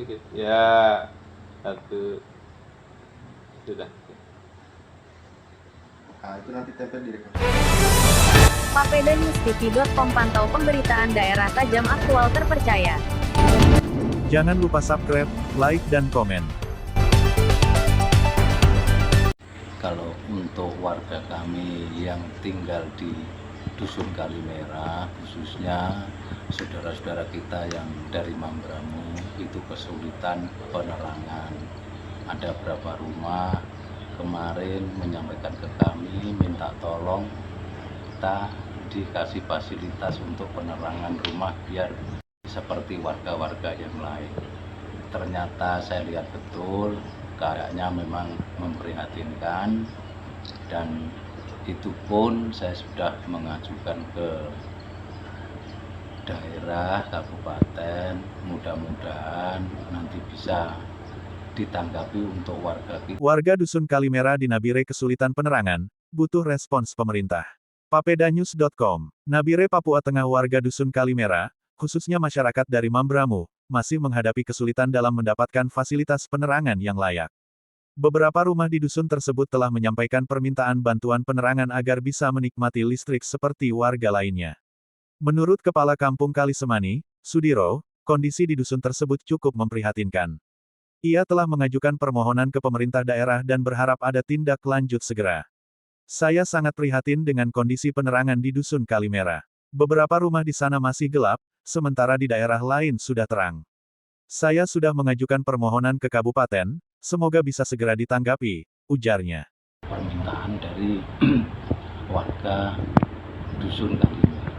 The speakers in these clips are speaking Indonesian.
dikit. Ya, satu. Sudah. Nah, itu nanti tempel di rekam. papeda.news.tv.com pantau pemberitaan daerah tajam aktual terpercaya. Jangan lupa subscribe, like, dan komen. Kalau untuk warga kami yang tinggal di Dusun Kalimerah, khususnya saudara-saudara kita yang dari Mambramu, itu kesulitan penerangan. Ada beberapa rumah kemarin menyampaikan ke kami, minta tolong kita dikasih fasilitas untuk penerangan rumah biar seperti warga-warga yang lain. Ternyata saya lihat betul kayaknya memang memprihatinkan, dan itu pun saya sudah mengajukan ke daerah kabupaten, mudah-mudahan nanti bisa ditanggapi untuk warga kita. Warga Dusun Kalimerah di Nabire kesulitan penerangan, butuh respons pemerintah. papeda.news.com, Nabire, Papua Tengah. Warga Dusun Kalimerah, khususnya masyarakat dari Mambramu, masih menghadapi kesulitan dalam mendapatkan fasilitas penerangan yang layak. Beberapa rumah di dusun tersebut telah menyampaikan permintaan bantuan penerangan agar bisa menikmati listrik seperti warga lainnya. Menurut Kepala Kampung Kalisemani, Sudiro, kondisi di dusun tersebut cukup memprihatinkan. Ia telah mengajukan permohonan ke pemerintah daerah dan berharap ada tindak lanjut segera. Saya sangat prihatin dengan kondisi penerangan di Dusun Kalimerah. Beberapa rumah di sana masih gelap, sementara di daerah lain sudah terang. Saya sudah mengajukan permohonan ke kabupaten, semoga bisa segera ditanggapi, ujarnya. Permintaan dari warga Dusun Kalimerah.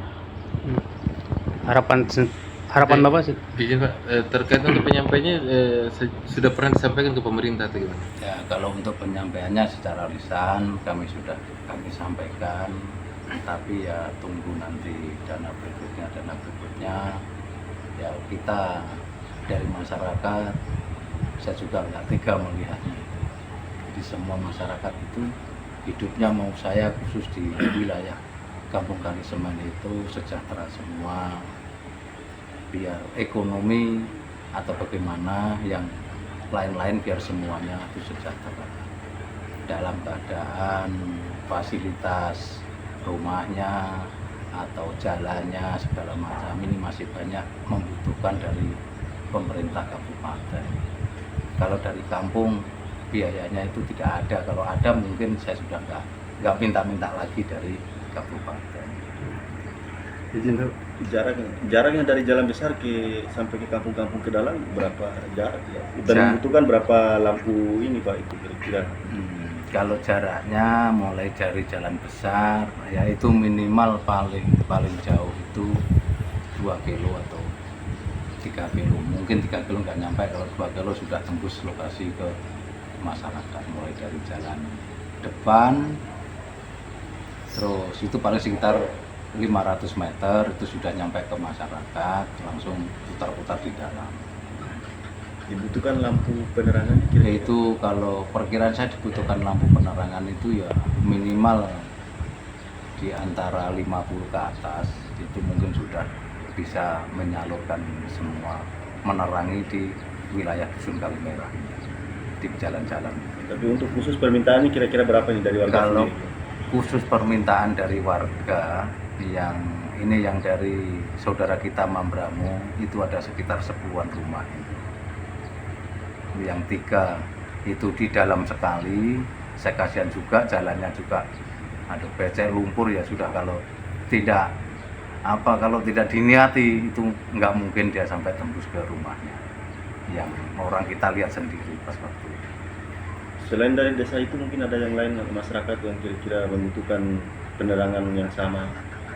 Harapan Bapak sih? Izin Pak, terkait untuk penyampaiannya sudah pernah disampaikan ke pemerintah atau gimana? Ya, kalau untuk penyampaiannya secara lisan kami sampaikan, tapi ya tunggu nanti dana berikutnya. Ya kita dari masyarakat, saya juga nggak tega melihatnya. Jadi semua masyarakat itu hidupnya, mau saya khusus di wilayah Kampung Kalisemani itu sejahtera semua, biar ekonomi atau bagaimana yang lain-lain biar semuanya itu sejahtera. Dalam keadaan fasilitas rumahnya atau jalannya segala macam ini masih banyak membutuhkan dari pemerintah kabupaten. Kalau dari kampung biayanya itu tidak ada, kalau ada mungkin saya sudah nggak minta lagi dari kabupaten. Izin jaraknya dari jalan besar sampai ke kampung-kampung ke dalam berapa jarak ya? Dan membutuhkan berapa lampu ini Pak itu kira-kira? Kalau jaraknya mulai dari jalan besar, yaitu minimal paling jauh itu 2 kilo atau 3 kilo. Mungkin 3 kilo nggak nyampe, kalau 2 kilo sudah tembus lokasi ke masyarakat. Mulai dari jalan depan, terus itu paling sekitar 500 meter itu sudah nyampe ke masyarakat, langsung putar-putar di dalam. Dibutuhkan lampu penerangan kira-kira? Itu kalau perkiraan saya dibutuhkan lampu penerangan itu ya minimal di antara 50 ke atas, itu mungkin sudah bisa menyalurkan semua, menerangi di wilayah Dusun Kalimerah, di jalan-jalan. Tapi untuk khusus permintaan ini kira-kira berapa nih dari warga? Kalau sendiri? Khusus permintaan dari warga yang ini, yang dari saudara kita Mambramu, itu ada sekitar 10-an rumah. Yang 3 itu di dalam sekali, saya kasihan juga, jalannya juga ada becek, lumpur, ya sudah, kalau tidak diniati itu nggak mungkin dia sampai tembus ke rumahnya, yang orang kita lihat sendiri pas waktu itu. Selain dari desa itu mungkin ada yang lain masyarakat yang kira-kira membutuhkan penerangan yang sama?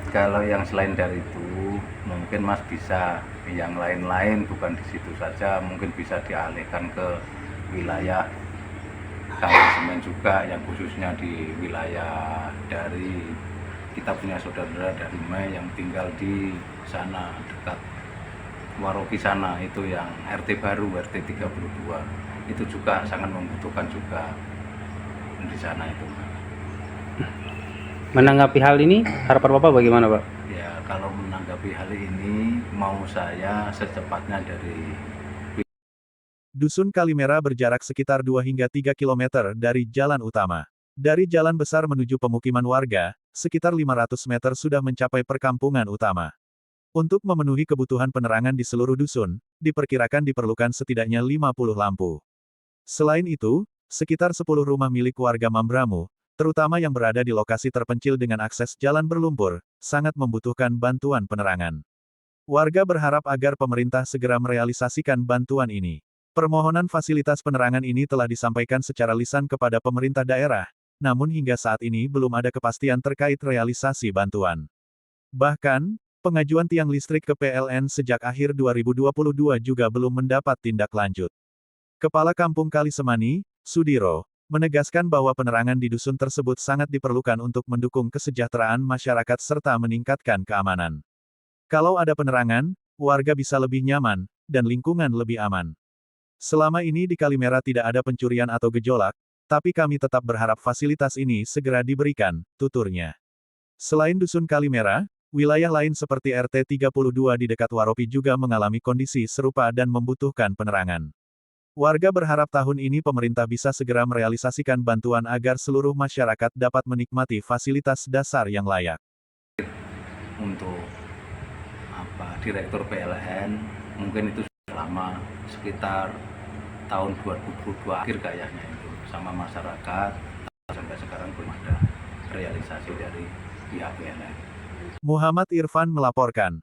Kalau yang selain dari itu mungkin Mas bisa yang lain-lain, bukan di situ saja, mungkin bisa dialihkan ke wilayah Kalisemen juga, yang khususnya di wilayah dari kita punya saudara dari Mei yang tinggal di sana dekat Waroki sana, itu yang RT baru, RT 32, itu juga sangat membutuhkan juga di sana itu. Menanggapi hal ini, harapan Bapak bagaimana Pak? Ya, kalau menanggapi hal ini, mau saya secepatnya dari Dusun Kalimera berjarak sekitar 2 hingga 3 km dari jalan utama. Dari jalan besar menuju pemukiman warga, sekitar 500 meter sudah mencapai perkampungan utama. Untuk memenuhi kebutuhan penerangan di seluruh dusun, diperkirakan diperlukan setidaknya 50 lampu. Selain itu, sekitar 10 rumah milik warga Mambramu, terutama yang berada di lokasi terpencil dengan akses jalan berlumpur, sangat membutuhkan bantuan penerangan. Warga berharap agar pemerintah segera merealisasikan bantuan ini. Permohonan fasilitas penerangan ini telah disampaikan secara lisan kepada pemerintah daerah, namun hingga saat ini belum ada kepastian terkait realisasi bantuan. Bahkan, pengajuan tiang listrik ke PLN sejak akhir 2022 juga belum mendapat tindak lanjut. Kepala Kampung Kalisemani, Sudiro, menegaskan bahwa penerangan di dusun tersebut sangat diperlukan untuk mendukung kesejahteraan masyarakat serta meningkatkan keamanan. Kalau ada penerangan, warga bisa lebih nyaman, dan lingkungan lebih aman. Selama ini di Kalimera tidak ada pencurian atau gejolak, tapi kami tetap berharap fasilitas ini segera diberikan, tuturnya. Selain dusun Kalimera, wilayah lain seperti RT 32 di dekat Waropi juga mengalami kondisi serupa dan membutuhkan penerangan. Warga berharap tahun ini pemerintah bisa segera merealisasikan bantuan agar seluruh masyarakat dapat menikmati fasilitas dasar yang layak. Untuk Direktur PLN, mungkin itu sudah lama, sekitar tahun 2022 akhir kayaknya itu, sama masyarakat, sampai sekarang belum ada realisasi dari pihak PLN. Muhammad Irfan melaporkan.